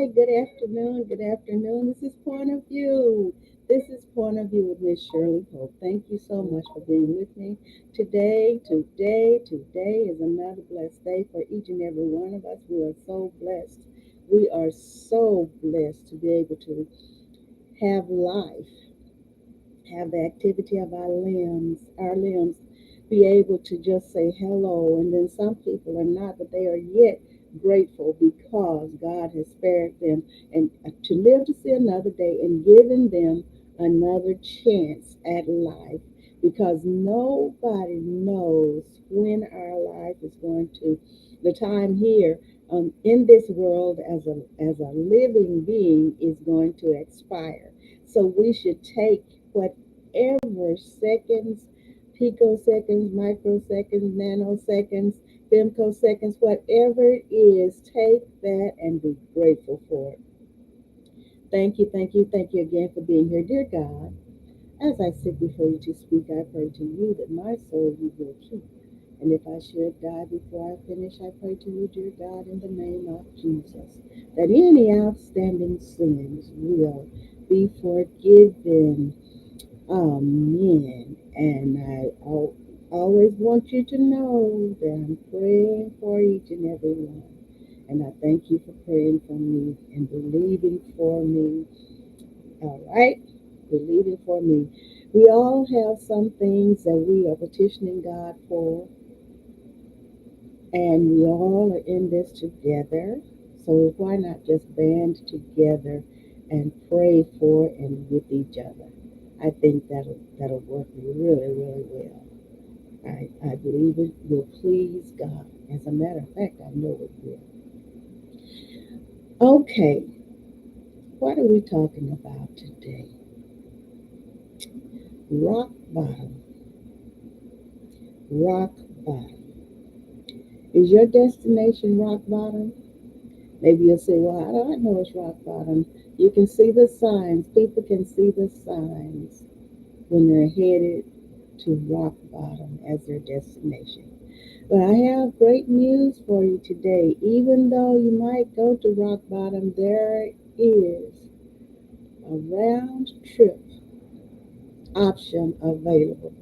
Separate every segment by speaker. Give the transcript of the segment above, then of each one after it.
Speaker 1: right. Good afternoon. Good afternoon. This is Point of View. This is Point of View with Miss Shirley Polk. Thank you so much for being with me today is another blessed day for each and every one of us. We are so blessed. We are so blessed to be able to have life, have the activity of our limbs, be able to just say hello. And then some people are not, but they are yet grateful because God has spared them and to live to see another day and given them another chance at life because nobody knows when our life is going to, the time here in this world as a living being is going to expire. So we should take whatever seconds, picoseconds, microseconds, nanoseconds, femtoseconds, whatever it is, take that and be grateful for it. Thank you again for being here. Dear God, as I sit before you to speak, I pray to you that my soul you will keep. And if I should die before I finish, I pray to you, dear God, in the name of Jesus, that any outstanding sins will be forgiven. Amen. And always want you to know that I'm praying for each and every one. And I thank you for praying for me and believing for me. All right? Believing for me. We all have some things that we are petitioning God for, and we all are in this together. So why not just band together and pray for and with each other? I think that'll work really, really well. I believe it will please God. As a matter of fact, I know it will. Okay, what are we talking about today? Rock bottom. Rock bottom. Is your destination rock bottom? Maybe you'll say, well, how do I know it's rock bottom? You can see the signs. People can see the signs when they're headed to rock bottom as their destination. But I have great news for you today. Even though you might go to rock bottom, there is a round trip option available.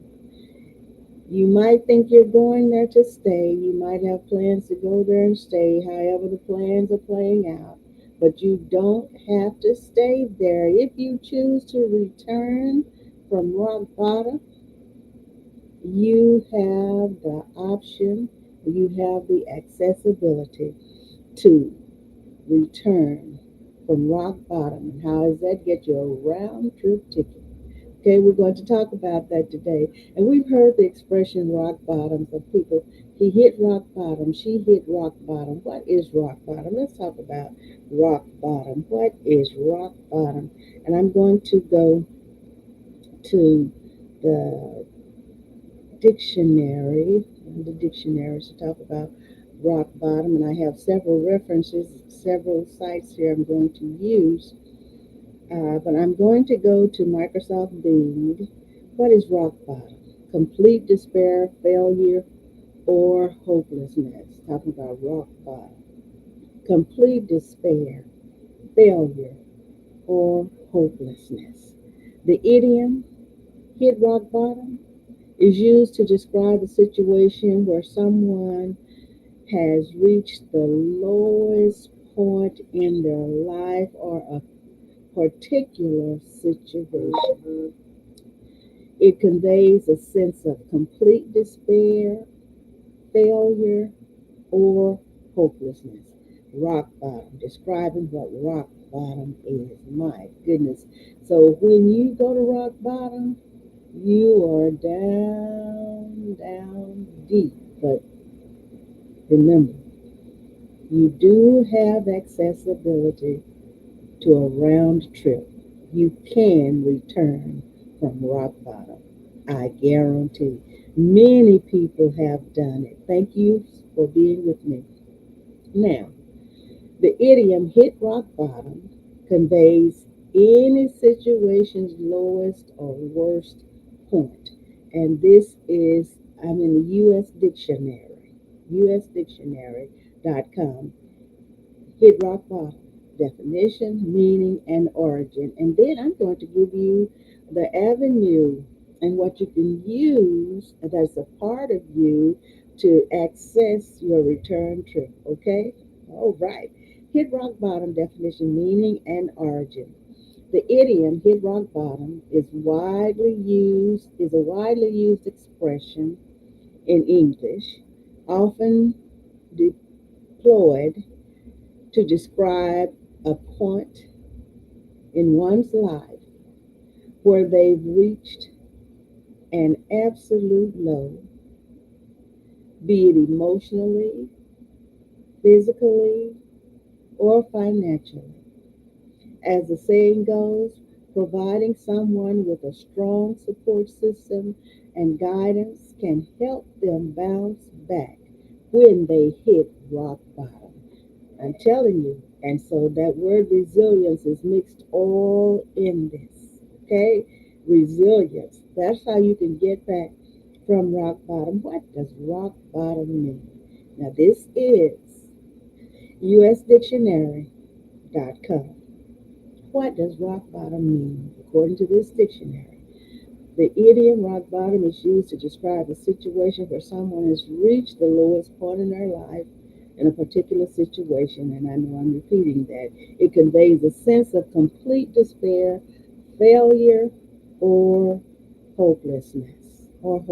Speaker 1: You might think you're going there to stay. You might have plans to go there and stay, however, the plans are playing out. But you don't have to stay there. If you choose to return from rock bottom, you have the option, you have the accessibility to return from rock bottom. And how does that get you a round trip ticket? Okay, we're going to talk about that today. And we've heard the expression rock bottom for people. He hit rock bottom. She hit rock bottom. What is rock bottom? Let's talk about rock bottom. What is rock bottom? And I'm going to go to the dictionaries to talk about rock bottom. And I have several references, several sites here I'm going to use. But I'm going to go to Microsoft Bing. What is rock bottom? Complete despair, failure, or hopelessness. Talking about rock bottom. Complete despair, failure, or hopelessness. The idiom hit rock bottom is used to describe a situation where someone has reached the lowest point in their life or a particular situation. It conveys a sense of complete despair, failure, or hopelessness. Rock bottom, describing what rock bottom is. My goodness. So when you go to rock bottom, you are down, down deep. But remember, you do have accessibility to a round trip. You can return from rock bottom. I guarantee. Many people have done it. Thank you for being with me. Now, the idiom hit rock bottom conveys any situation's lowest or worst point. And this is, I'm in the US Dictionary, usdictionary.com. Hit rock bottom. definition, meaning, and origin. And then I'm going to give you the avenue and what you can use that's a part of you to access your return trip. Okay? All right. Hit rock bottom definition, meaning, and origin. The idiom hit rock bottom is a widely used expression in English, often deployed to describe a point in one's life where they've reached an absolute low, be it emotionally, physically, or financially. As the saying goes, providing someone with a strong support system and guidance can help them bounce back when they hit rock bottom. I'm telling you. And so that word resilience is mixed all in this. Okay? Resilience. That's how you can get back from rock bottom. What does rock bottom mean? Now, this is usdictionary.com. What does rock bottom mean? According to this dictionary, the idiom rock bottom is used to describe a situation where someone has reached the lowest point in their life in a particular situation, and I know I'm repeating that. It conveys a sense of complete despair, failure, or hopelessness. And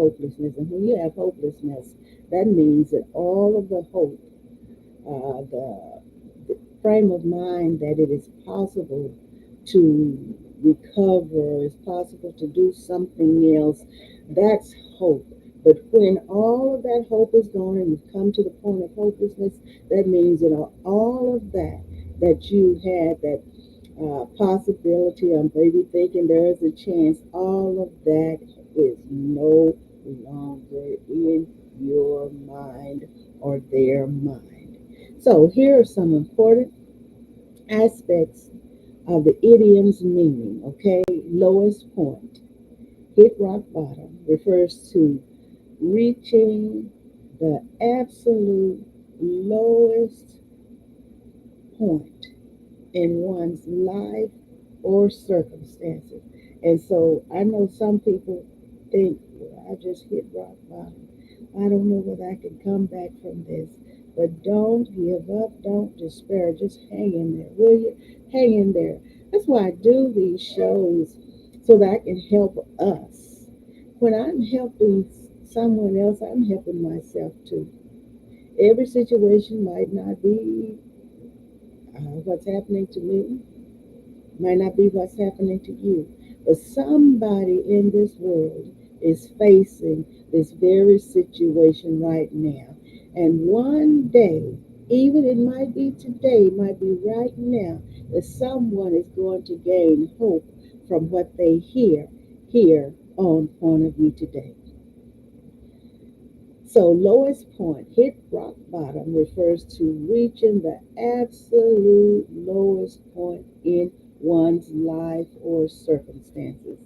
Speaker 1: when you have hopelessness, that means that all of the hope, the frame of mind that it is possible to recover, it's possible to do something else, that's hope. But when all of that hope is gone and you've come to the point of hopelessness, that means that all of that you had, that possibility of maybe thinking there is a chance, all of that is no longer in your mind or their mind. So here are some important aspects of the idiom's meaning. Okay, lowest point. Hit rock bottom refers to reaching the absolute lowest point in one's life or circumstances. And so I know some people think, well, I just hit rock bottom. I don't know whether I can come back from this. But don't give up, don't despair. Just hang in there, will you? Hang in there. That's why I do these shows so that I can help us. When I'm helping someone else, I'm helping myself too. Every situation might not be what's happening to me, might not be what's happening to you. But somebody in this world is facing this very situation right now. And one day, even it might be today, it might be right now, that someone is going to gain hope from what they hear here on Point of View today. So, lowest point, hit rock bottom, refers to reaching the absolute lowest point in one's life or circumstances.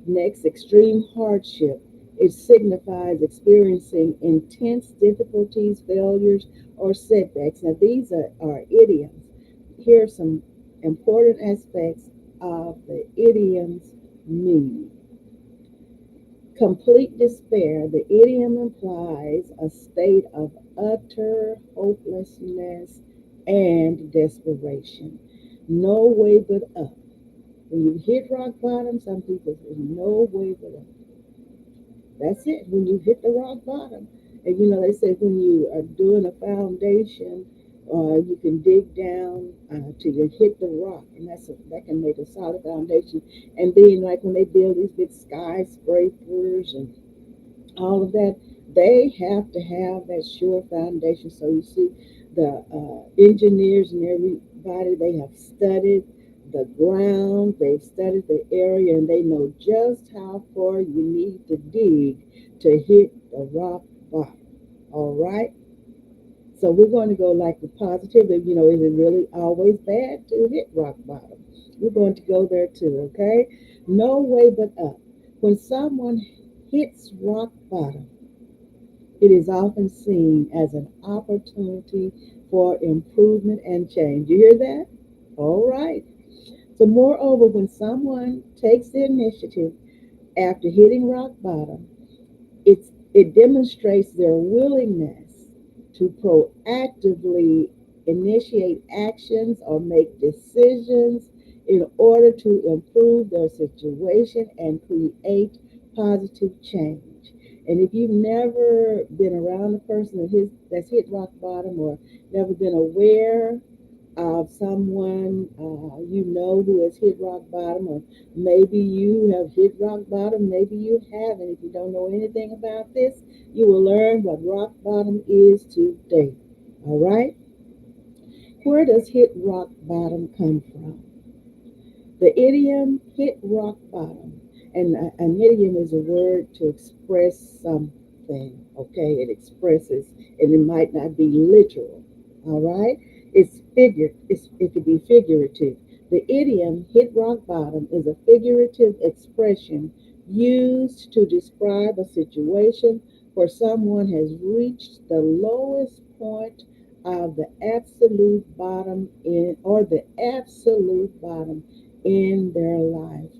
Speaker 1: Next, extreme hardship. It signifies experiencing intense difficulties, failures, or setbacks. Now, these are idioms. Here are some important aspects of the idiom's meaning. Complete despair. The idiom implies a state of utter hopelessness and desperation. No way but up. When you hit rock bottom, some people say, no way but up. That's it. When you hit the rock bottom. And they say when you are doing a foundation, you can dig down till you hit the rock, and that can make a solid foundation. And then, like when they build these big skyscrapers and all of that, they have to have that sure foundation. So you see, the engineers and everybody, they have studied the ground, they've studied the area, and they know just how far you need to dig to hit the rock bottom. All right. So we're going to go like the positive. Is it really always bad to hit rock bottom? We're going to go there too. Okay. No way but up. When someone hits rock bottom, it is often seen as an opportunity for improvement and change. You hear that? All right. So, moreover, when someone takes the initiative after hitting rock bottom, it demonstrates their willingness to proactively initiate actions or make decisions in order to improve their situation and create positive change. And if you've never been around a person that's hit rock bottom or never been aware of someone you know who has hit rock bottom, or maybe you have hit rock bottom, maybe you haven't. If you don't know anything about this, you will learn what rock bottom is today. All right? Where does hit rock bottom come from? The idiom hit rock bottom, and an idiom is a word to express something, okay? It expresses, and it might not be literal, all right? It could be figurative. The idiom hit rock bottom is a figurative expression used to describe a situation where someone has reached the lowest point of the absolute bottom in or the absolute bottom in their life.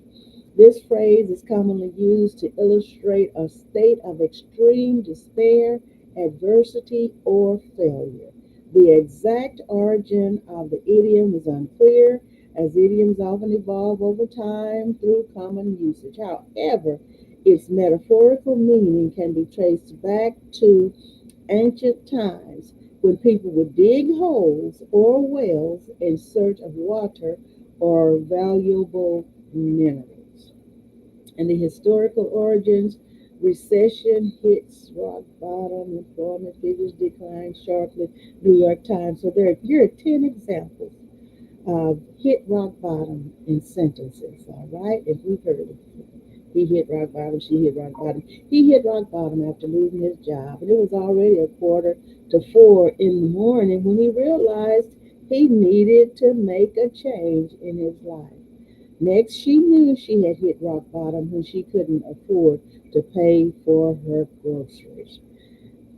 Speaker 1: This phrase is commonly used to illustrate a state of extreme despair, adversity, or failure. The exact origin of the idiom is unclear, as idioms often evolve over time through common usage. However, its metaphorical meaning can be traced back to ancient times when people would dig holes or wells in search of water or valuable minerals. And the historical origins, recession hits rock bottom, employment figures decline sharply, New York Times. So here are 10 examples of hit rock bottom in sentences, all right? If we've heard it. He hit rock bottom, she hit rock bottom. He hit rock bottom after losing his job, and it was already a quarter to 4 in the morning when he realized he needed to make a change in his life. Next, she knew she had hit rock bottom when she couldn't afford to pay for her groceries.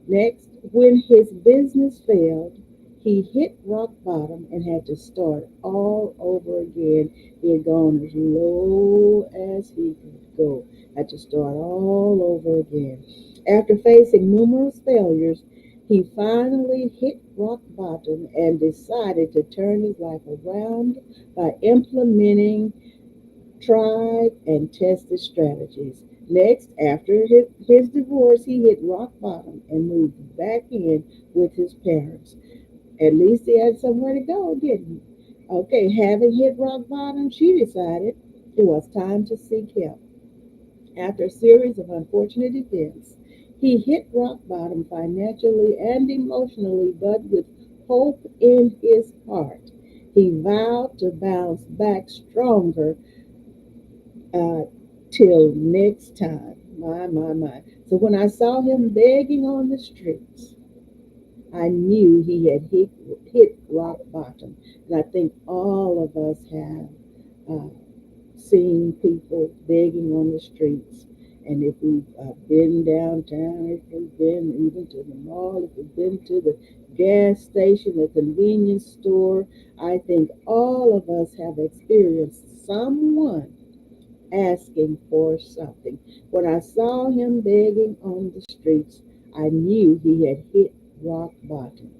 Speaker 1: Next, when his business failed, he hit rock bottom and had to start all over again. He had gone as low as he could go, had to start all over again. After facing numerous failures, he finally hit rock bottom and decided to turn his life around by implementing tried and tested strategies. Next, after his divorce, he hit rock bottom and moved back in with his parents. At least he had somewhere to go, didn't he? Okay, having hit rock bottom, she decided it was time to seek help. After a series of unfortunate events, he hit rock bottom financially and emotionally, but with hope in his heart. He vowed to bounce back stronger uh, till next time. My. So when I saw him begging on the streets, I knew he had hit rock bottom. And I think all of us have uh, seen people begging on the streets. And if we've been downtown, if we've been even to the mall, if we've been to the gas station, the convenience store, I think all of us have experienced someone asking for something. When I saw him begging on the streets, I knew he had hit rock bottom.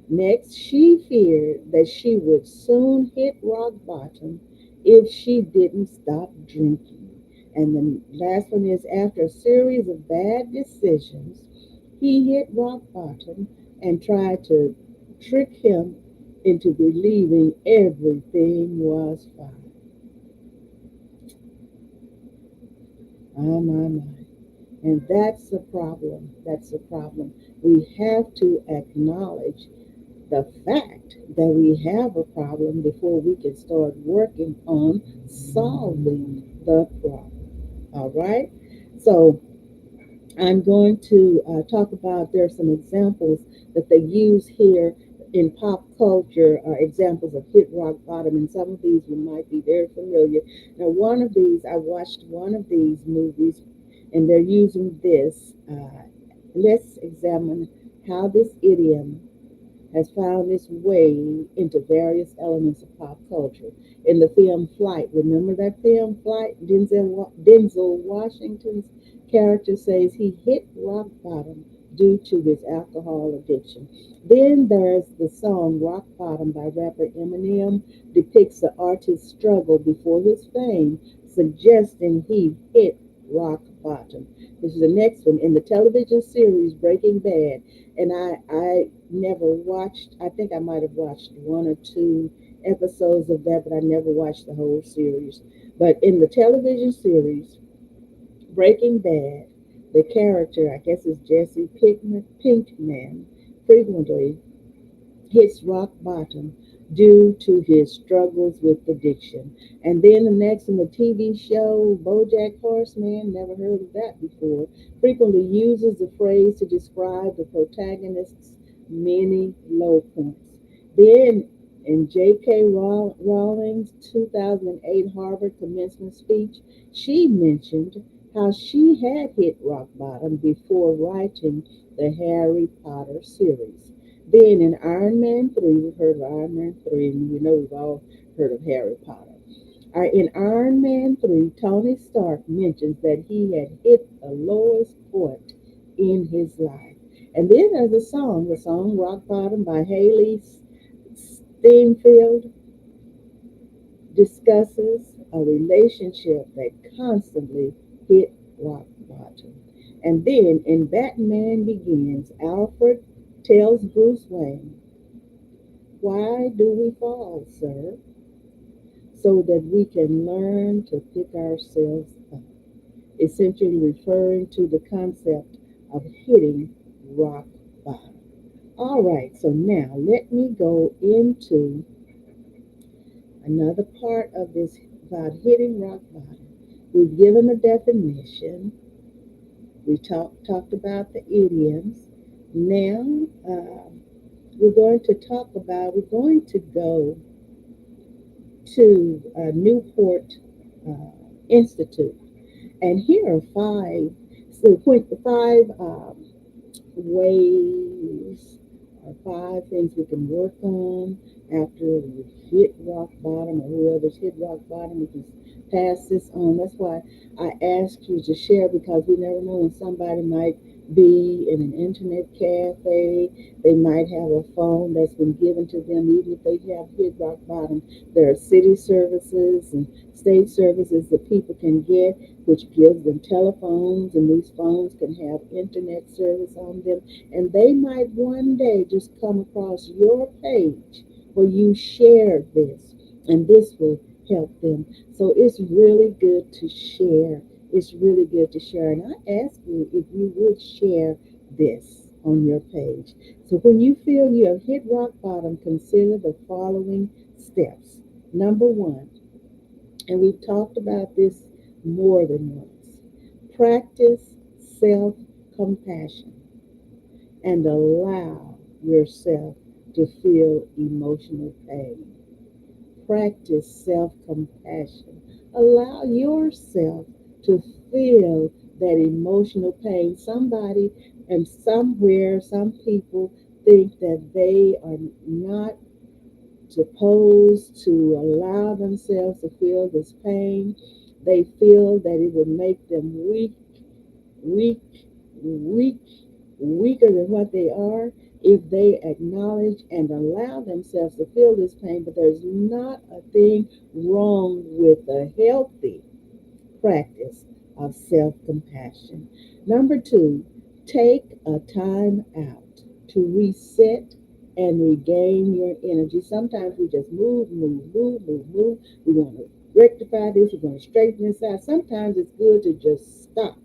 Speaker 1: Next, she feared that she would soon hit rock bottom if she didn't stop drinking. And the last one is after a series of bad decisions, he hit rock bottom and tried to trick him into believing everything was fine. My. And that's the problem. That's the problem. We have to acknowledge the fact that we have a problem before we can start working on solving the problem. All right? So I'm going to talk about, there are some examples that they use here in pop culture, examples of hit rock bottom, and some of these you might be very familiar. Now, one of these, I watched one of these movies, and they're using this. Let's examine how this idiom has found its way into various elements of pop culture. In the film Flight, remember that film Flight? Denzel Washington's character says he hit rock bottom due to his alcohol addiction. Then there's the song Rock Bottom by rapper Eminem depicts the artist's struggle before his fame, suggesting he hit rock bottom. This is the next one in the television series Breaking Bad, and I never watched. I think I might have watched one or two episodes of that, but I never watched the whole series. But in the television series Breaking Bad, the character, I guess is Jesse Pinkman, frequently hits rock bottom due to his struggles with addiction. And then the next in the TV show, BoJack Horseman, never heard of that before, frequently uses the phrase to describe the protagonist's many low points. Then in J.K. Rowling's 2008 Harvard commencement speech, she mentioned how she had hit rock bottom before writing the Harry Potter series. Then in Iron Man 3, we've heard of Iron Man 3, and we know we've all heard of Harry Potter. In Iron Man 3, Tony Stark mentions that he had hit the lowest point in his life. And then there's the song Rock Bottom by Haley Steinfeld discusses a relationship that constantly hit rock bottom. And then in Batman Begins, Alfred tells Bruce Wayne, "Why do we fall, sir? So that we can learn to pick ourselves up," essentially referring to the concept of hitting rock bottom. All right, so now let me go into another part of this about hitting rock bottom. We've given a definition. We talked about the idioms. Now we're going to go to Newport uh, Institute. And here are five ways or five things we can work on after we hit rock bottom or whoever's hit rock bottom. We can pass this on. That's why I ask you to share because we never know when somebody might be in an internet cafe. They might have a phone that's been given to them, even if they have hit rock bottom. There are city services and state services that people can get, which gives them telephones, and these phones can have internet service on them. And they might one day just come across your page where you share this, and this will help them. So it's really good to share. It's really good to share. And I ask you if you would share this on your page. So when you feel you have hit rock bottom, consider the following steps. Number one, and we've talked about this more than once, practice self compassion and allow yourself to feel emotional pain. Practice self compassion. Allow yourself to feel that emotional pain. Somebody and somewhere, some people think that they are not supposed to allow themselves to feel this pain. They feel that it would make them weak, weak, weaker than what they are if they acknowledge and allow themselves to feel this pain. But there's not a thing wrong with a healthy practice of self compassion. Number two, take a time out to reset and regain your energy. Sometimes we just move, move, move, move, move. We want to rectify this, we want to straighten this out. Sometimes it's good to just stop.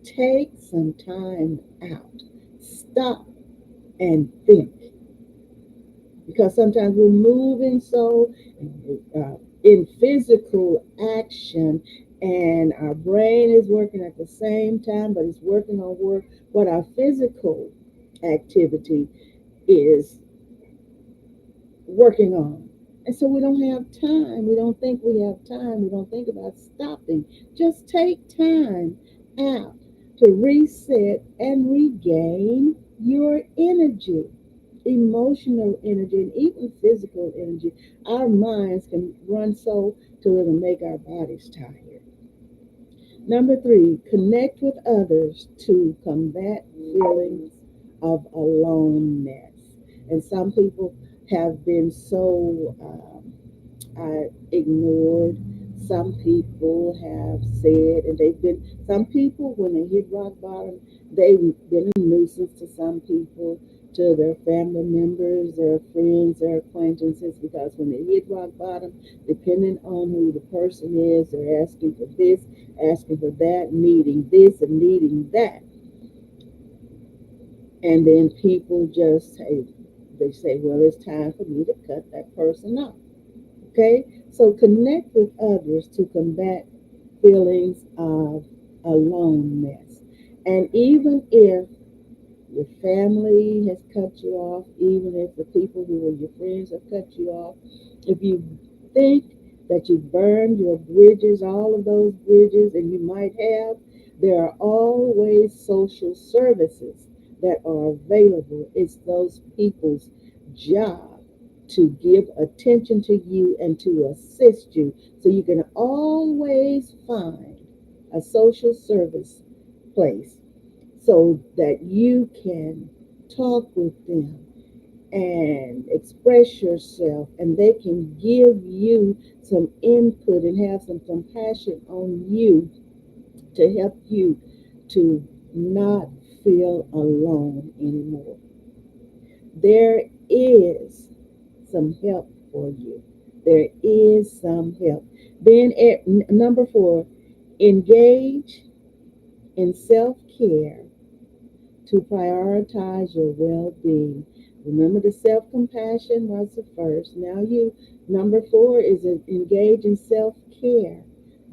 Speaker 1: Take some time out. Stop and think. Because sometimes we're moving so in physical action and our brain is working at the same time, but it's working on what our physical activity is working on. And so we don't have time. We don't think we have time. We don't think about stopping. Just take time out to reset and regain your energy. emotional energy, and even physical energy. Our minds can run so till it'll make our bodies tired. Number three, connect with others to combat feelings of aloneness. And some people have been so ignored. Some people have said, and they've been, some people, when they hit rock bottom, they've been a nuisance to some people, to their family members, their friends, their acquaintances, because when they hit rock bottom, depending on who the person is, they're asking for this, asking for that, needing this and needing that. And then people just say, they say, well, it's time for me to cut that person off. Okay? So connect with others to combat feelings of aloneness. And even if your family has cut you off, even if the people who were your friends have cut you off, if you think that you burned your bridges, all of those bridges, and you might have, there are always social services that are available. It's those people's job to give attention to you and to assist you. So you can always find a social service place so that you can talk with them and express yourself, and they can give you some input and have some compassion on you to help you to not feel alone anymore. There is some help for you. There is some help. Then at number four, engage in self-care to prioritize your well-being. Remember, the self-compassion was the first. Now you, number four is engage in self-care.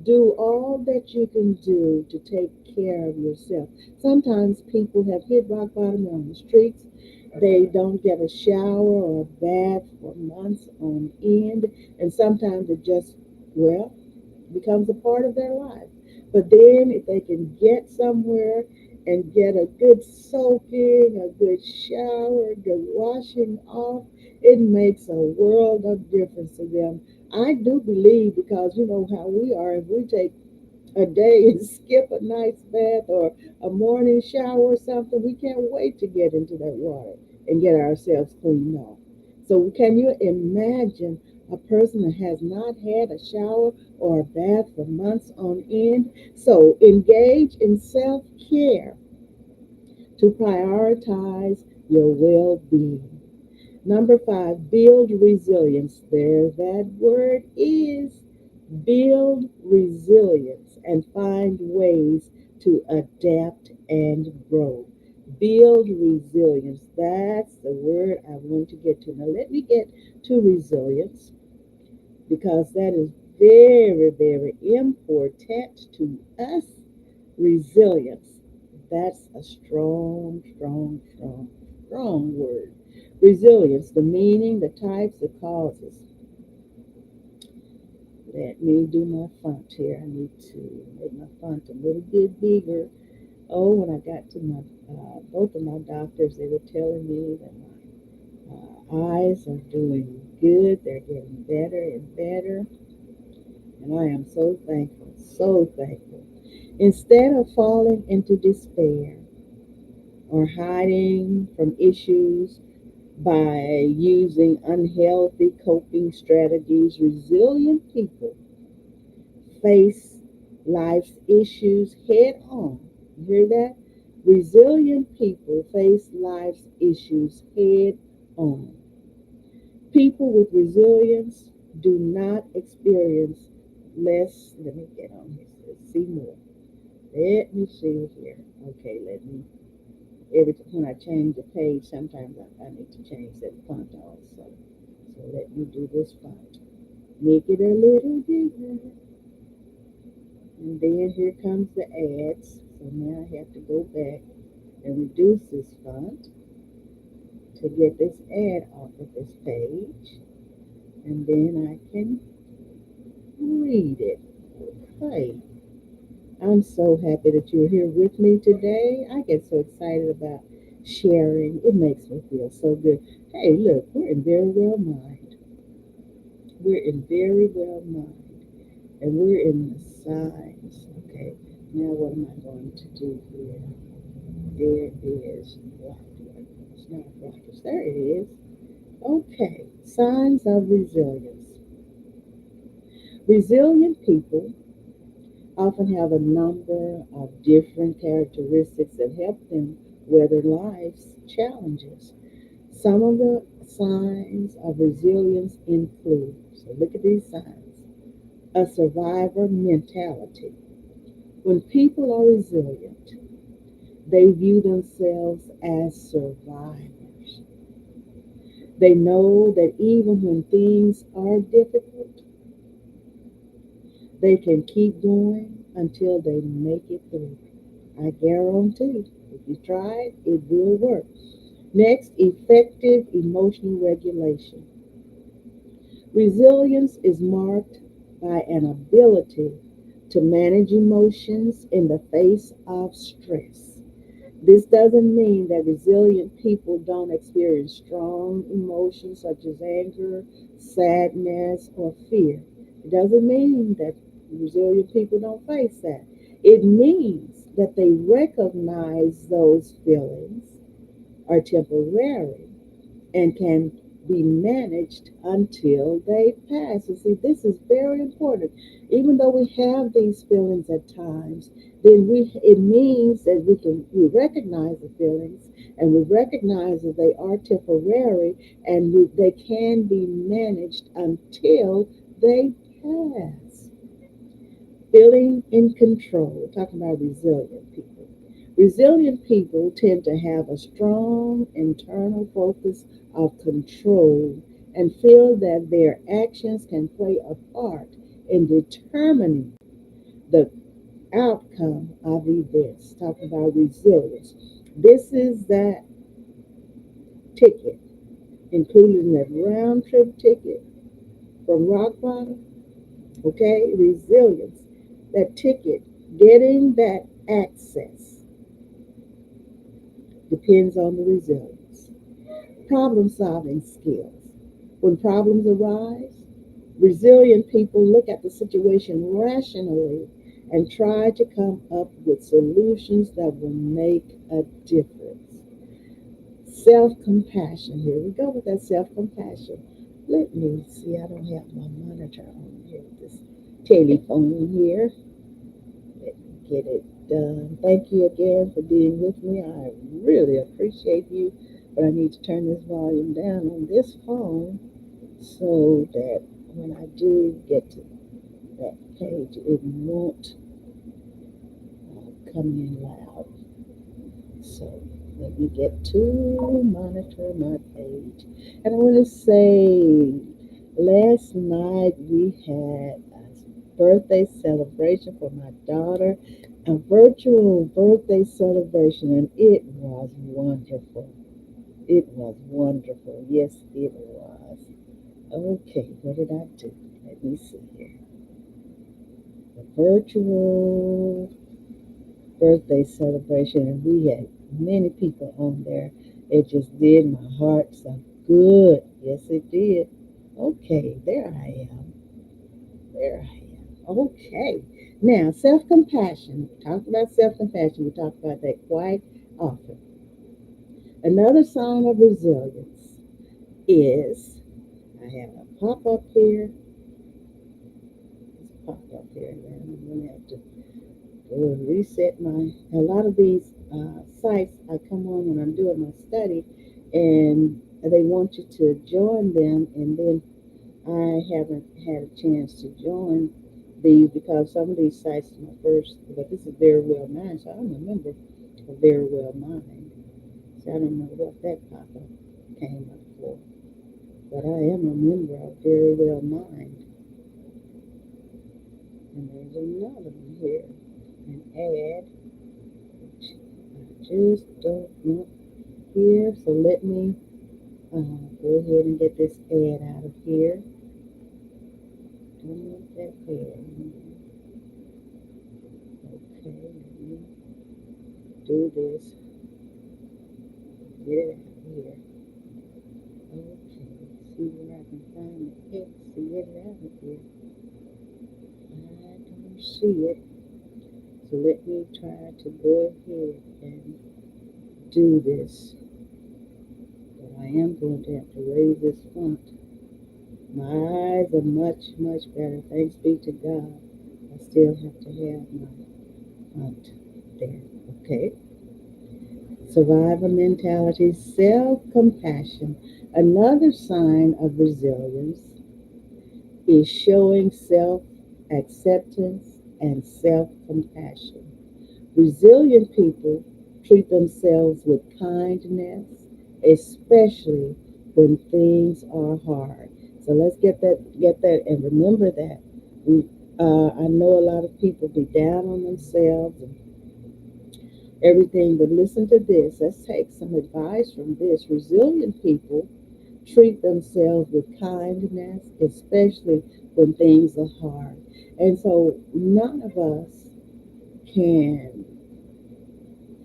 Speaker 1: Do all that you can do to take care of yourself. Sometimes people have hit rock bottom on the streets. They don't get a shower or a bath for months on end, and sometimes it just, well, becomes a part of their life. But then if they can get somewhere and get a good soaking, a good shower, a good washing off, it makes a world of difference to them. I do believe, because you know how we are, if we take a day and skip a nice bath or a morning shower or something, we can't wait to get into that water and get ourselves cleaned off. So can you imagine a person that has not had a shower or a bath for months on end? So engage in self-care to prioritize your well-being. Number five, build resilience. There that word is. Build resilience and find ways to adapt and grow. Build resilience. That's the word I want to get to. Now, let me get to resilience, because that is very, very important to us. Resilience. That's a strong, strong, strong, strong word. Resilience, the meaning, the types, the causes. Let me do my font here. I need to make my font a little bit bigger. Oh, when I got to my both of my doctors, they were telling me that my eyes are doing good. They're getting better and better, and I am so thankful, so thankful. Instead of falling into despair or hiding from issues by using unhealthy coping strategies, resilient people face life's issues head on. You hear that? Resilient people face life's issues head on. People with resilience do not experience less. Let me get on here. Let's see more. Let me see here. Okay, let me. Every when I change the page, sometimes I need to change that font also. So let me do this font. Make it a little bigger. And then here comes the ads. So now I have to go back and reduce this font to get this ad off of this page. And then I can read it. Okay. I'm so happy that you're here with me today. I get so excited about sharing. It makes me feel so good. Hey, look, we're in very well mind. We're in very well mind. And we're in the signs. Okay, now what am I going to do here? There is blockage. It's not a blockage. There it is. Okay, signs of resilience. Resilient people often have a number of different characteristics that help them weather life's challenges. Some of the signs of resilience include, so look at these signs, a survivor mentality. When people are resilient, they view themselves as survivors. They know that even when things are difficult, they can keep going until they make it through. I guarantee if you try it, it will work. Next, effective emotional regulation. Resilience is marked by an ability to manage emotions in the face of stress. This doesn't mean that resilient people don't experience strong emotions such as anger, sadness, or fear. It doesn't mean that resilient people don't face that. It means that they recognize those feelings are temporary and can be managed until they pass. And see, this is very important. Even though we have these feelings at times, then it means that we recognize the feelings and we recognize that they are temporary and they can be managed until they pass. Feeling in control. We're talking about resilient people. Resilient people tend to have a strong internal focus of control and feel that their actions can play a part in determining the outcome of events. Talking about resilience. This is that ticket, including that round trip ticket from rock bottom. Okay, resilience. That ticket, getting that access depends on the resilience. Problem solving skills. When problems arise, resilient people look at the situation rationally and try to come up with solutions that will make a difference. Self compassion. Here we go with that self compassion. Let me see, I don't have my monitor on here with this telephone here. Let me get it done. Thank you again for being with me. I really appreciate you, but I need to turn this volume down on this phone so that when I do get to that page, it won't come in loud. So let me get to monitor my page. And I want to say, last night we had a birthday celebration for my daughter, a virtual birthday celebration, and it was wonderful. It was wonderful. Yes, it was. Okay, what did I do? Let me see here. The virtual birthday celebration, and we had many people on there. It just did my heart so good. Yes, it did. Okay, there I am. There I am. Okay. Now, self compassion. We talked about self compassion. We talked about that quite often. Another sign of resilience is I have a pop up here. Let's pop up here. Then I'm going to have to reset my. A lot of these sites I come on when I'm doing my study, and they want you to join them, and then I haven't had a chance to join these because some of these sites are my first. But this is very well mine, so I don't remember a very well mine. So I don't know what that pop up came up for, but I am a member of very well mind, and there's another one here, an ad. I just don't want here. So let me go ahead and get this ad out of here. Don't want that ad. Okay, let me do this. get it out here. Okay, see where I can find the X to get it out of here. I don't see it. So let me try to go ahead and do this. But I am going to have to raise this font. My eyes are much, much better. Thanks be to God. I still have to have my font there. Okay. Survivor mentality, self compassion. Another sign of resilience is showing self acceptance and self compassion. Resilient people treat themselves with kindness, especially when things are hard. So let's get that, and remember that. We, I know a lot of people be down on themselves and everything, but listen to this. Let's take some advice from this. Resilient people treat themselves with kindness, especially when things are hard. And so none of us can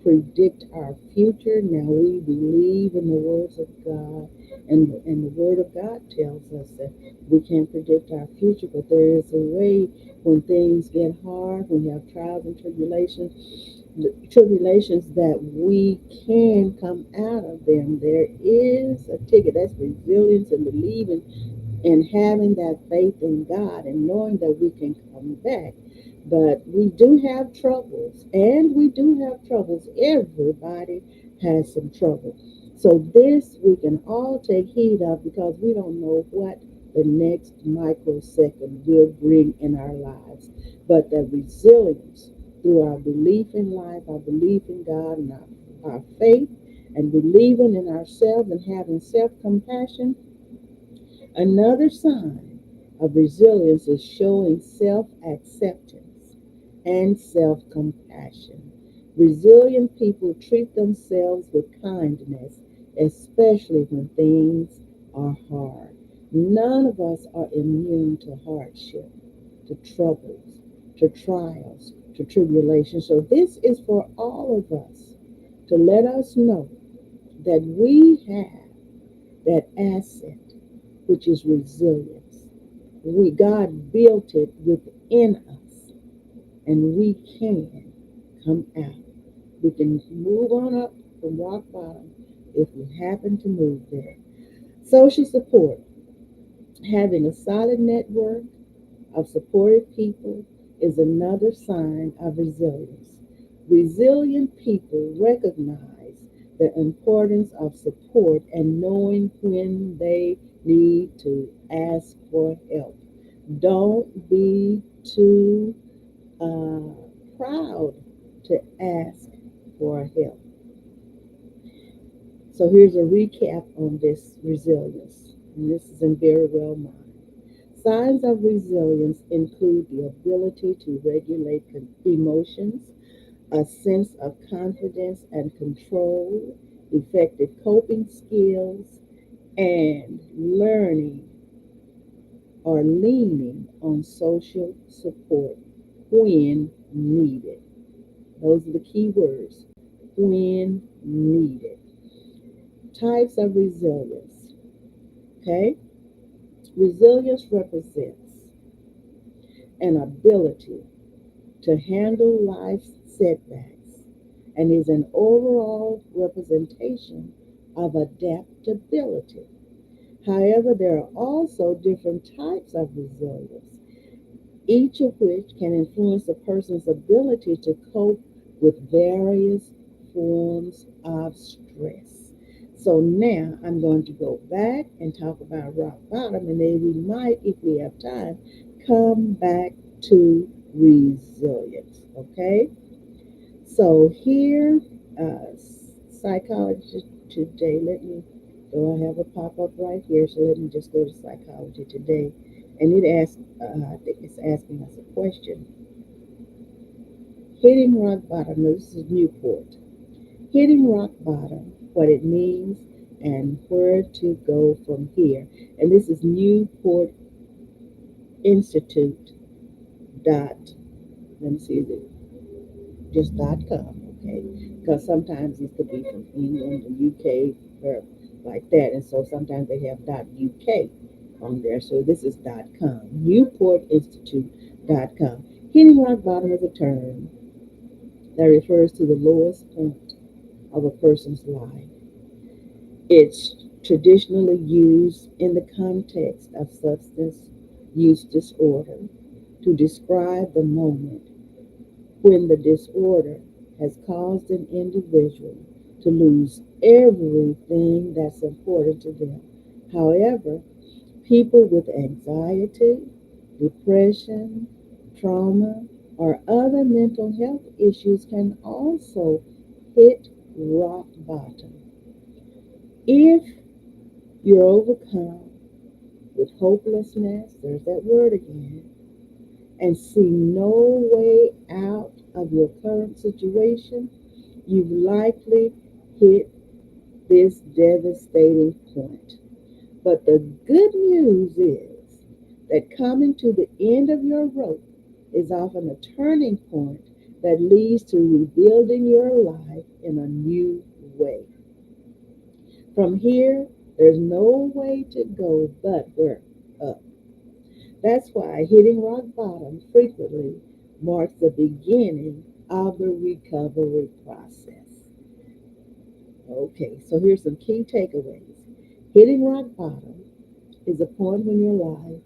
Speaker 1: predict our future. Now we believe in the words of God, and the word of God tells us that we can't predict our future, but there is a way when things get hard, when we have trials and tribulations that we can come out of them. There is a ticket. That's resilience and believing and having that faith in God and knowing that we can come back. But we do have troubles, and we do have troubles. Everybody has some trouble. So this we can all take heed of because we don't know what the next microsecond will bring in our lives. But the resilience through our belief in life, our belief in God, and our faith, and believing in ourselves and having self-compassion. Another sign of resilience is showing self acceptance and self compassion. Resilient people treat themselves with kindness, especially when things are hard. None of us are immune to hardship, to troubles, to trials, to tribulations. So, this is for all of us to let us know that we have that asset, which is resilience. God built it within us, and we can come out. We can move on up from rock bottom if we happen to move there. Social support, having a solid network of supportive people is another sign of resilience. Resilient people recognize the importance of support and knowing when they need to ask for help. Don't be too proud to ask for help. So here's a recap on this resilience, and this is in very well mind. Signs of resilience include the ability to regulate emotions, a sense of confidence and control, effective coping skills, and learning or leaning on social support when needed. Those are the key words, when needed. Types of resilience. Okay? Resilience represents an ability to handle life's setbacks and is an overall representation of adaptability. However, there are also different types of resilience, each of which can influence a person's ability to cope with various forms of stress. So now I'm going to go back and talk about rock bottom, and then we might, if we have time, come back to resilience. Okay? So here, psychology today. Let me go. I have a pop up right here, so let me just go to psychology today, and it asks. I think it's asking us a question. Hitting rock bottom. Now, this is Newport. Hitting rock bottom. What it means and where to go from here. And this is Newport Institute. Dot. Let me see. Is it just .com? Okay. because sometimes these could be from England, the UK, or like that, and so sometimes they have .uk on there. So this is .com. NewportInstitute.com. Hitting rock bottom is a term that refers to the lowest point of a person's life. It's traditionally used in the context of substance use disorder to describe the moment when the disorder has caused an individual to lose everything that's important to them. However, people with anxiety, depression, trauma, or other mental health issues can also hit rock bottom. If you're overcome with hopelessness, there's that word again, and see no way out of your current situation, you've likely hit this devastating point. But the good news is that coming to the end of your rope is often a turning point that leads to rebuilding your life in a new way. From here, there's no way to go but we're up. That's why hitting rock bottom frequently marks the beginning of the recovery process. Okay, so here's some key takeaways. Hitting rock bottom is a point when your life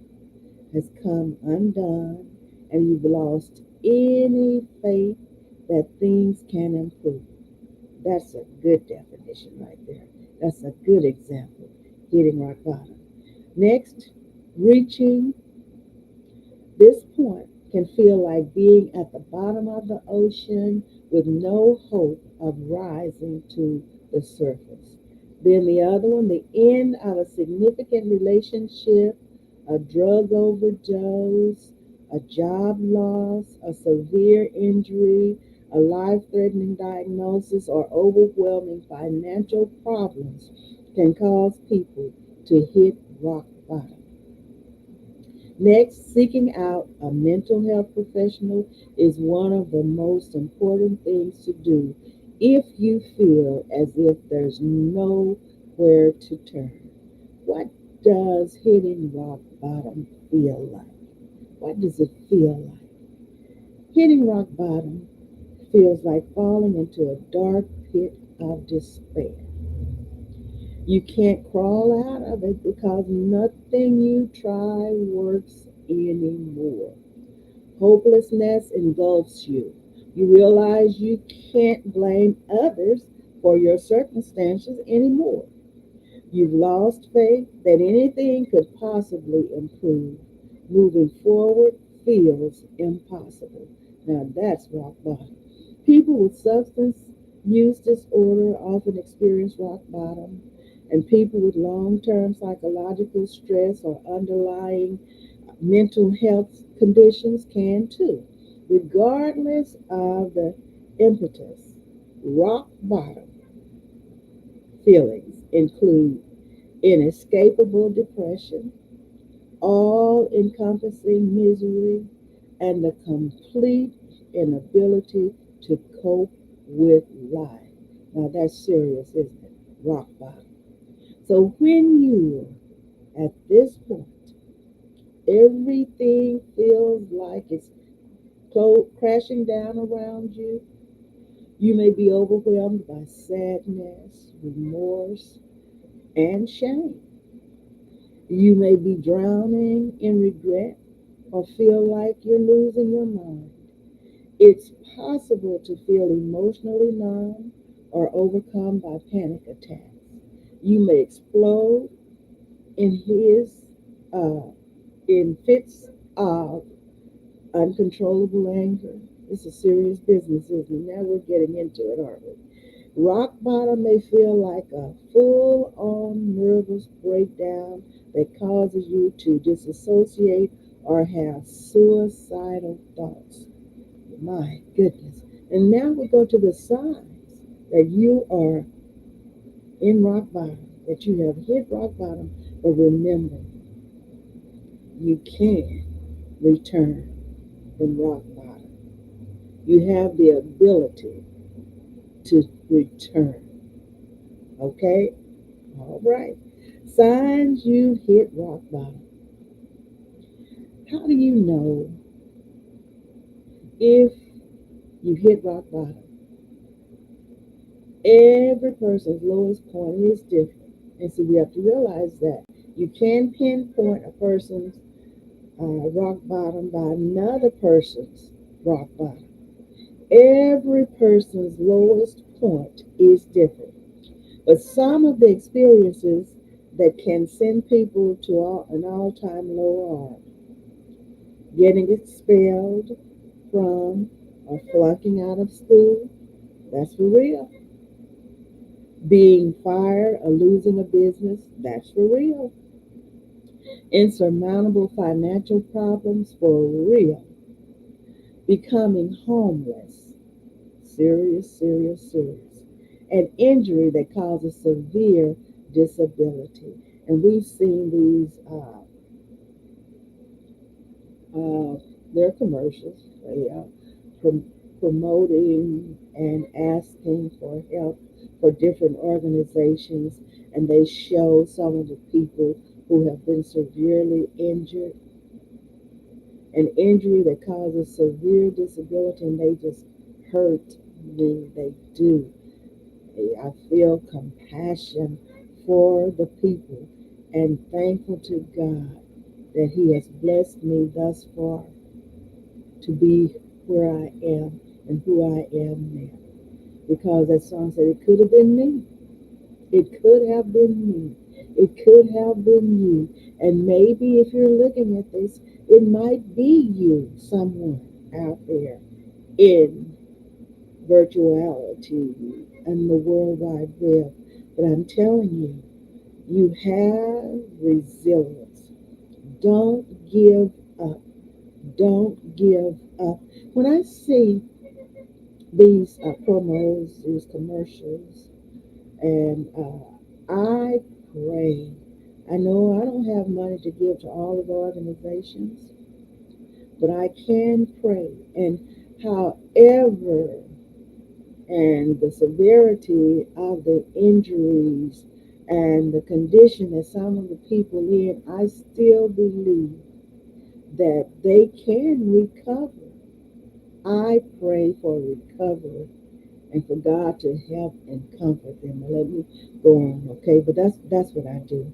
Speaker 1: has come undone and you've lost any faith that things can improve. That's a good definition right there. That's a good example, hitting rock bottom. Next, reaching this point can feel like being at the bottom of the ocean with no hope of rising to the surface. Then the other one, the end of a significant relationship, a drug overdose, a job loss, a severe injury, a life threatening diagnosis, or overwhelming financial problems can cause people to hit rock bottom. Next, seeking out a mental health professional is one of the most important things to do if you feel as if there's nowhere to turn. What does hitting rock bottom feel like? What does it feel like? Hitting rock bottom feels like falling into a dark pit of despair. You can't crawl out of it because nothing you try works anymore. Hopelessness engulfs you. You realize you can't blame others for your circumstances anymore. You've lost faith that anything could possibly improve. Moving forward feels impossible. Now that's rock bottom. People with substance use disorder often experience rock bottom, and people with long term psychological stress or underlying mental health conditions can too. Regardless of the impetus, rock bottom feelings include inescapable depression, all encompassing misery, and the complete inability to cope with life. Now that's serious, isn't it? Rock bottom. So when you're at this point, everything feels like it's crashing down around you. You may be overwhelmed by sadness, remorse, and shame. You may be drowning in regret or feel like you're losing your mind. It's possible to feel emotionally numb or overcome by panic attacks. You may explode in his uh, in fits of uncontrollable anger. It's a serious business, isn't it? Now we're getting into it, aren't we? Rock bottom may feel like a full on nervous breakdown that causes you to disassociate or have suicidal thoughts. My goodness. And now we go to the signs that you are in rock bottom, that you have hit rock bottom. But remember, you can return from rock bottom. You have the ability to return. Okay? All right. Signs you hit rock bottom. How do you know if you hit rock bottom? Every person's lowest point is different. And so we have to realize that you can pinpoint a person's rock bottom by another person's rock bottom. Every person's lowest point is different. But some of the experiences that can send people to an all time low are getting expelled from or flunking out of school. That's for real. Being fired or losing a business. That's for real. Insurmountable financial problems. For real. Becoming homeless. Serious, serious, serious. An injury that causes severe disability. And we've seen these, their commercials, promoting and asking for help for different organizations. And they show some of the people who have been severely injured, an injury that causes severe disability, and they just hurt me. They do. I feel compassion for the people and thankful to God that He has blessed me thus far to be where I am and who I am now. Because that song said it could have been me. It could have been me. It could have been you. And maybe if you're looking at this, it might be you, someone out there in virtuality and the World Wide Web. But I'm telling you, you have resilience. Don't give up. Don't give up. When I see these promos, these commercials, and I pray. I know I don't have money to give to all of the organizations, but I can pray. And however, and the severity of the injuries and the condition that some of the people in, I still believe that they can recover. I pray for recovery and for God to help and comfort them. Now, let me go on, okay? But that's what I do.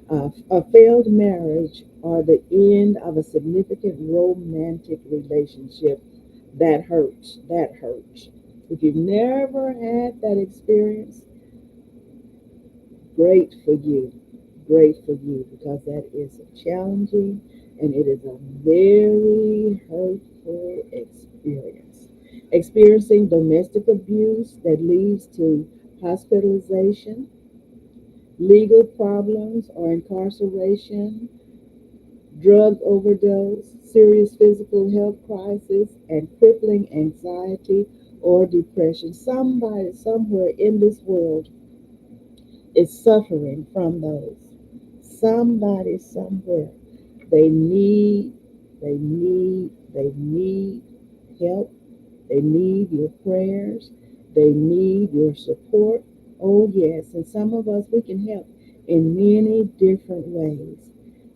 Speaker 1: A failed marriage or the end of a significant romantic relationship, that hurts. That hurts. If you've never had that experience, great for you. Great for you, because that is challenging and it is a very hurtful experience. Experiencing domestic abuse that leads to hospitalization, legal problems or incarceration, drug overdose, serious physical health crisis, and crippling anxiety or depression. Somebody somewhere in this world is suffering from those. Somebody somewhere. They need, they need help. They need your prayers. They need your support. Oh, yes. And some of us, we can help in many different ways.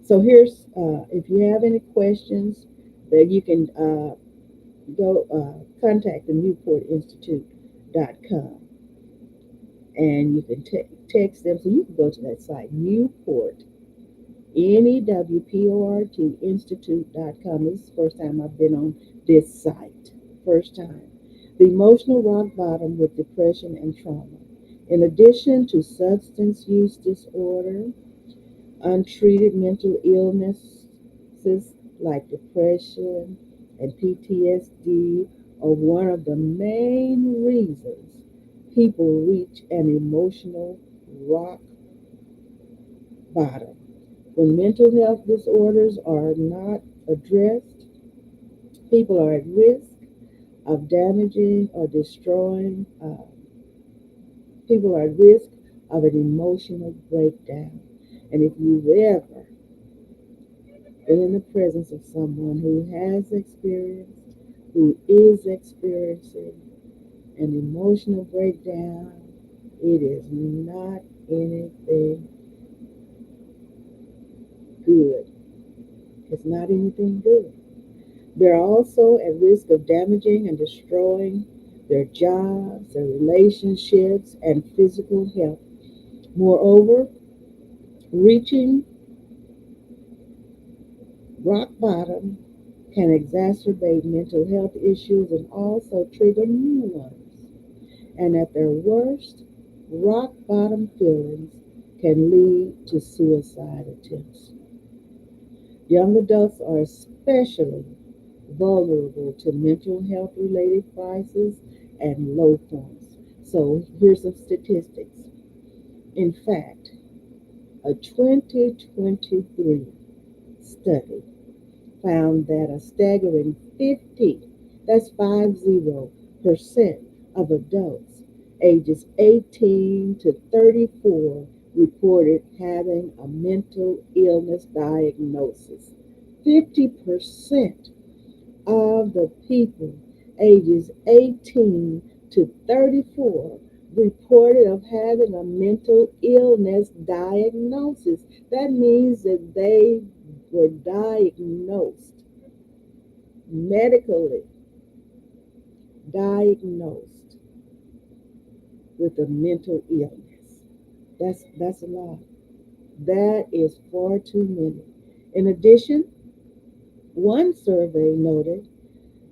Speaker 1: So here's, if you have any questions, that you can go contact the NewportInstitute.com, and you can text them. So you can go to that site, Newport, NEWPORT Institute.com. This is the first time I've been on this site. First time. The emotional rock bottom with depression and trauma. In addition to substance use disorder, untreated mental illnesses like depression and PTSD are one of the main reasons people reach an emotional rock bottom. When mental health disorders are not addressed, people are at risk of damaging or destroying, people are at risk of an emotional breakdown. And if you've ever been in the presence of someone who has experienced, who is experiencing An emotional breakdown, it is not anything good. It's not anything good. They're also at risk of damaging and destroying their jobs, their relationships, and physical health. Moreover, reaching rock bottom can exacerbate mental health issues and also trigger new ones. And at their worst, rock bottom feelings can lead to suicide attempts. Young adults are especially vulnerable to mental health related crises and low points. So here's some statistics. In fact, a 2023 study found that a staggering 50, that's 50% of adults ages 18 to 34 reported having a mental illness diagnosis. 50% of the people ages 18 to 34 reported of having a mental illness diagnosis. That means that they were diagnosed, medically diagnosed with a mental illness. That's a lot. That is far too many. In addition, one survey noted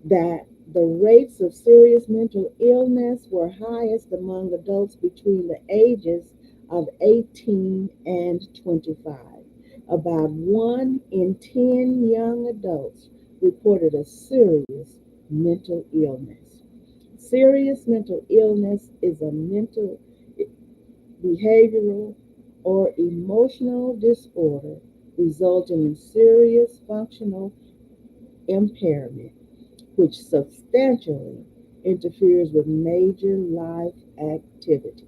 Speaker 1: that the rates of serious mental illness were highest among adults between the ages of 18 and 25. About 1 in 10 young adults reported a serious mental illness. Serious mental illness is a mental, behavioral, or emotional disorder resulting in serious functional impairment which substantially interferes with major life activities.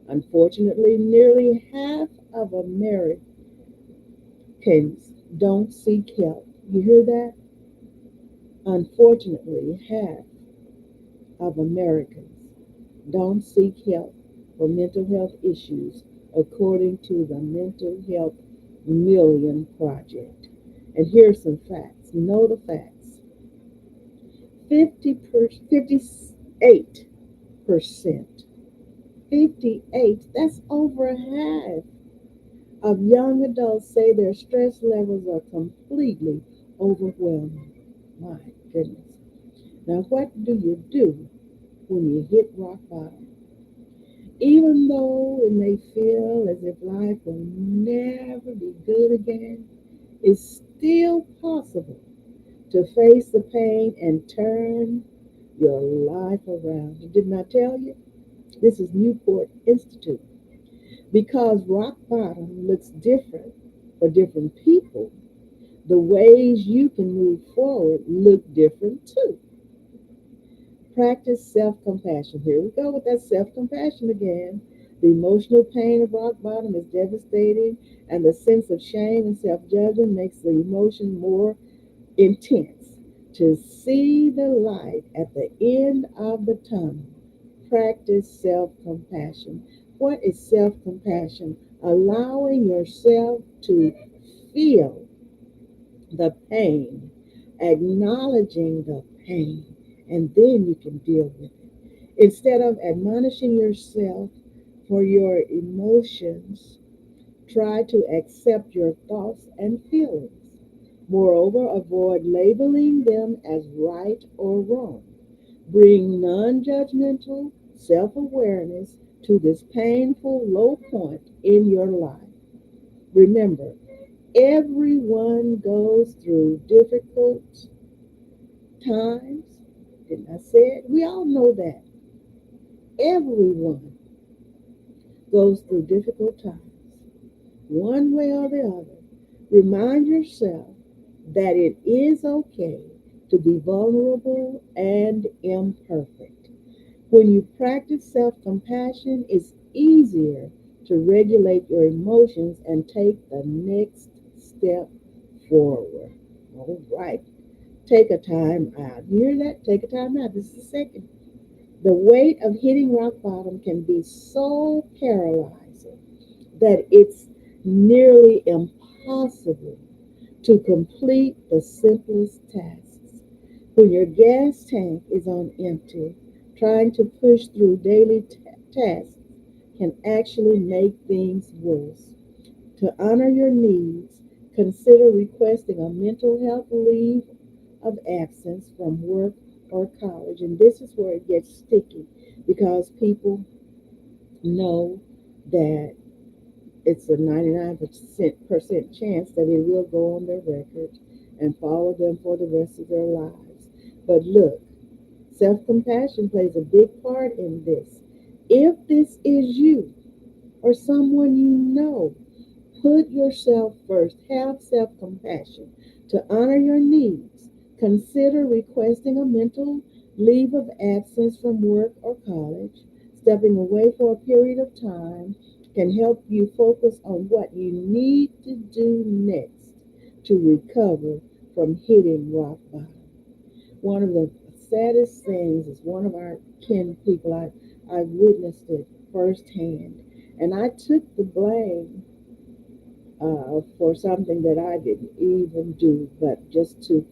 Speaker 1: Unfortunately, nearly half of Americans don't seek help. You hear that? Unfortunately, half of Americans don't seek help for mental health issues, according to the Mental Health Million Project. And here's some facts. Know the facts. 58%, 58, that's over half of young adults say their stress levels are completely overwhelming. My goodness. Now, what do you do when you hit rock bottom? Even though it may feel as if life will never be good again, it's still possible to face the pain and turn your life around. Didn't I tell you? This is Newport Institute. Because rock bottom looks different for different people, the ways you can move forward look different too. Practice self compassion. Here we go with that self compassion again. The emotional pain of rock bottom is devastating, and the sense of shame and self judgment makes the emotion more intense. To see the light at the end of the tunnel, practice self compassion. What is self compassion? Allowing yourself to feel the pain, acknowledging the pain, and then you can deal with it. Instead of admonishing yourself for your emotions, try to accept your thoughts and feelings. Moreover, avoid labeling them as right or wrong. Bring non judgmental self awareness to this painful low point in your life. Remember, everyone goes through difficult times. Didn't I say it? We all know that. Everyone goes through difficult times, one way or the other. Remind yourself that it is okay to be vulnerable and imperfect. When you practice self compassion, it's easier to regulate your emotions and take the next step forward. All right. Take a time out. You hear that? Take a time out. This is the second. The weight of hitting rock bottom can be so paralyzing that it's nearly impossible to complete the simplest tasks. When your gas tank is on empty, trying to push through daily tasks can actually make things worse. To honor your needs, consider requesting a mental health leave of absence from work or college. And this is where it gets sticky because people know that it's a 99% chance that it will go on their record and follow them for the rest of their lives. But look, self compassion plays a big part in this. If this is you or someone you know, put yourself first. Have self compassion. To honor your needs, consider requesting a mental leave of absence from work or college. Stepping away for a period of time can help you focus on what you need to do next to recover from hitting rock bottom. One of the saddest things is one of our kin people, I witnessed it firsthand. And I took the blame for something that I didn't even do, but just to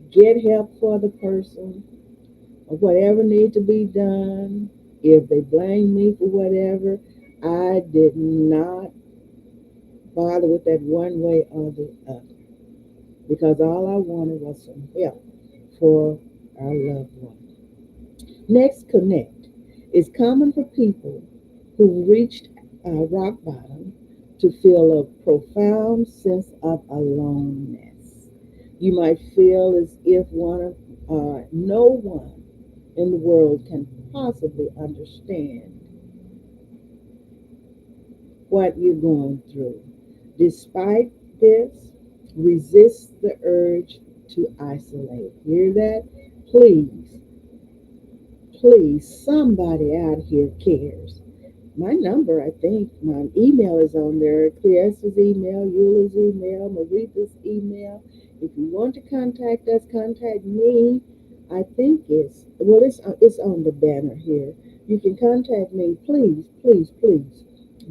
Speaker 1: get help for the person, or whatever need to be done. If they blame me for whatever, I did not bother with that one way or the other because all I wanted was some help for our loved one. Next, connect. It's common for people who reached rock bottom to feel a profound sense of aloneness. You might feel as if no one in the world can possibly understand what you're going through. Despite this, resist the urge to isolate. Hear that? Please, please, somebody out here cares. My number, I think, my email is on there. Cleasa's email, Eula's email, Maritha's email. If you want to contact us, contact me. I think it's on the banner here. You can contact me. Please, please, please.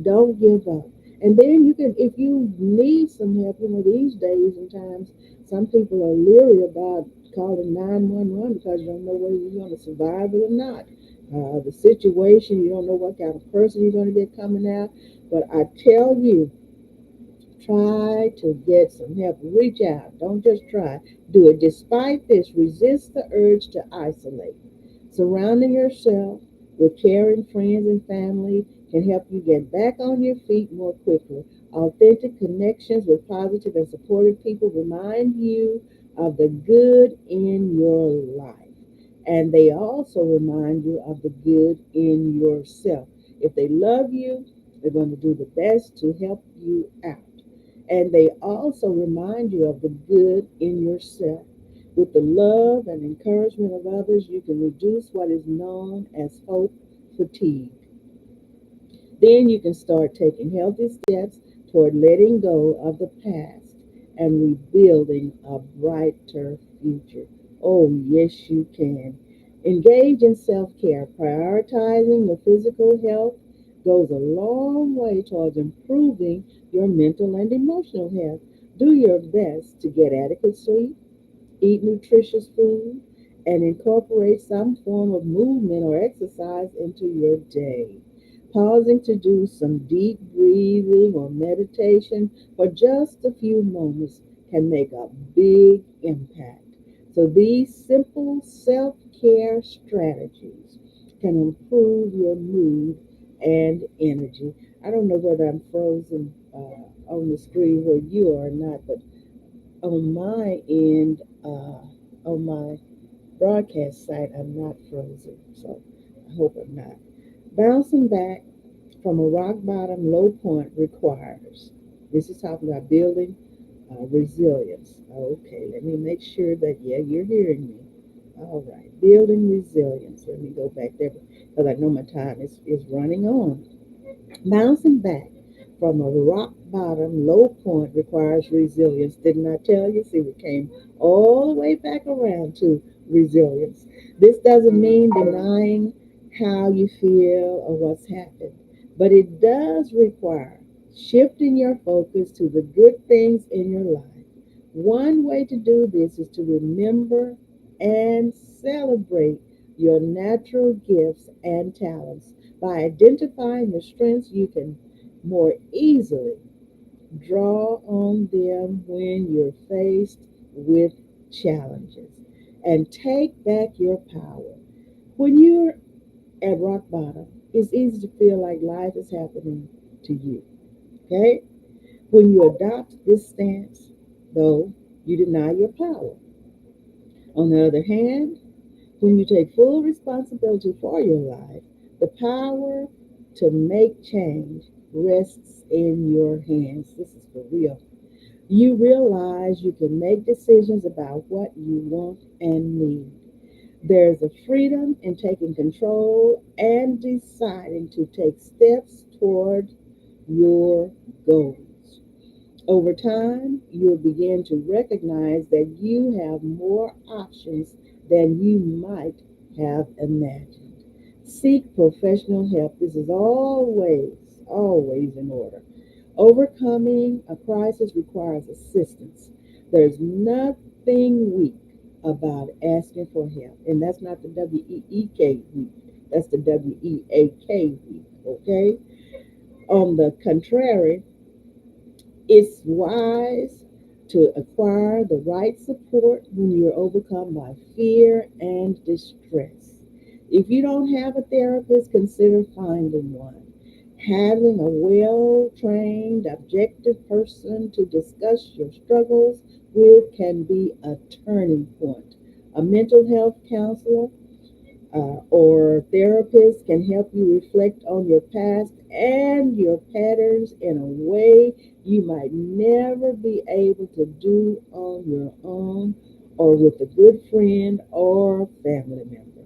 Speaker 1: Don't give up. And then you can, if you need some help, these days and times, some people are leery about calling 911 because you don't know whether you're going to survive it or not. The situation, you don't know what kind of person you're going to get coming out. But I tell you, try to get some help. Reach out. Don't just try. Do it. Despite this, resist the urge to isolate. Surrounding yourself with caring friends and family can help you get back on your feet more quickly. Authentic connections with positive and supportive people remind you of the good in your life. And they also remind you of the good in yourself. If they love you, they're going to do the best to help you out. And they also remind you of the good in yourself. With the love and encouragement of others, you can reduce what is known as hope fatigue. Then you can start taking healthy steps toward letting go of the past and rebuilding a brighter future. Oh, yes, you can. Engage in self care. Prioritizing your physical health goes a long way towards improving your mental and emotional health. Do your best to get adequate sleep, eat nutritious food, and incorporate some form of movement or exercise into your day. Pausing to do some deep breathing or meditation for just a few moments can make a big impact. So, these simple self care strategies can improve your mood and energy. I don't know whether I'm frozen on the screen where you are or not, but on my end, on my broadcast site, I'm not frozen. So I hope I'm not. Bouncing back from a rock bottom low point requires, this is talking about building resilience. Okay, let me make sure that, yeah, you're hearing me. All right, building resilience. Let me go back there because I know my time is running on. Bouncing back from a rock bottom low point requires resilience. Didn't I tell you? See, we came all the way back around to resilience. This doesn't mean denying. how you feel or what's happened. But it does require shifting your focus to the good things in your life. One way to do this is to remember and celebrate your natural gifts and talents. By identifying your strengths, you can more easily draw on them when you're faced with challenges and take back your power. When you're at rock bottom, it's easy to feel like life is happening to you. Okay? When you adopt this stance, though, you deny your power. On the other hand, when you take full responsibility for your life, the power to make change rests in your hands. This is for real. You realize you can make decisions about what you want and need. There's a freedom in taking control and deciding to take steps toward your goals. Over time, you'll begin to recognize that you have more options than you might have imagined. Seek professional help. This is always in order. Overcoming a crisis requires assistance. There's nothing weak about asking for help. And that's not the WEEK week. That's the WEAK week. Okay? On the contrary, it's wise to acquire the right support when you're overcome by fear and distress. If you don't have a therapist, consider finding one. Having a well trained, objective person to discuss your struggles with can be a turning point. A mental health counselor or therapists can help you reflect on your past and your patterns in a way you might never be able to do on your own or with a good friend or family member.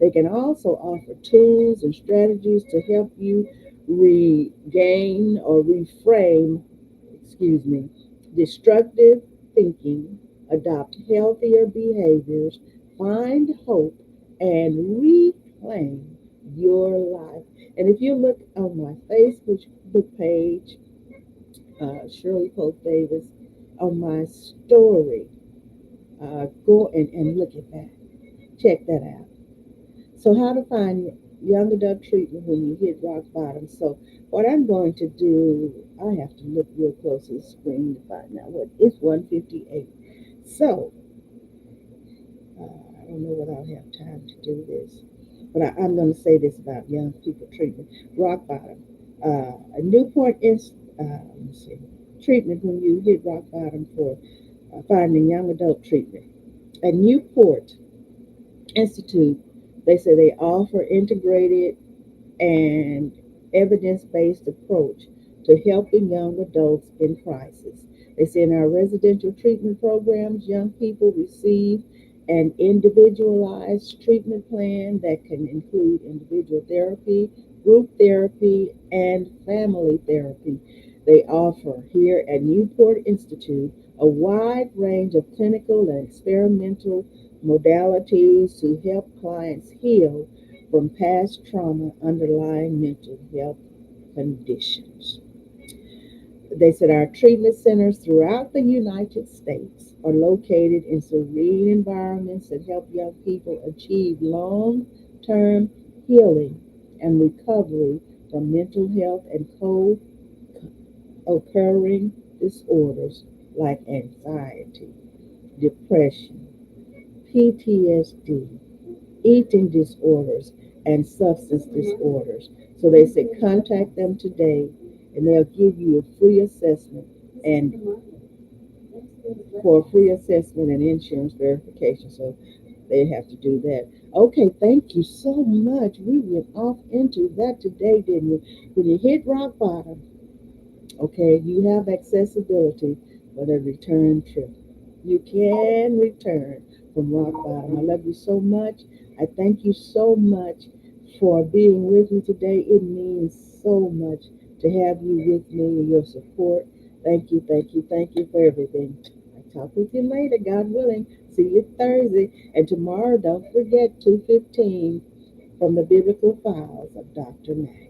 Speaker 1: They can also offer tools and strategies to help you regain or reframe, destructive thinking, adopt healthier behaviors, find hope, and reclaim your life. And if you look on my Facebook page, Shirley Polk Davis, on my story, go and look at that. Check that out. So, how to find young adult treatment when you hit rock bottom. So, what I'm going to do, I have to look real close at the screen to find out what it's 158. So, I don't know whether I'll have time to do this, but I'm going to say this about young people treatment. Rock bottom. A Newport let me see, treatment when you hit rock bottom for finding young adult treatment. At Newport Institute, they say they offer integrated and evidence based approach to helping young adults in crisis. They say in our residential treatment programs, young people receive an individualized treatment plan that can include individual therapy, group therapy, and family therapy. They offer here at Newport Institute a wide range of clinical and experimental modalities to help clients heal from past trauma underlying mental health conditions. They said our treatment centers throughout the United States are located in serene environments that help young people achieve long term healing and recovery from mental health and co occurring disorders like anxiety, depression, PTSD, eating disorders, and substance disorders. So they say contact them today and they'll give you a free assessment and for a free assessment and insurance verification. So they have to do that. Okay, thank you so much. We went off into that today, didn't we? When you hit rock bottom, okay, you have accessibility for the return trip. You can return from rock bottom. I love you so much. I thank you so much for being with me today. It means so much to have you with me and your support. Thank you, thank you, thank you for everything. I'll talk with you later, God willing. See you Thursday. And tomorrow, don't forget, 2:15 from the biblical files of Dr. Mack.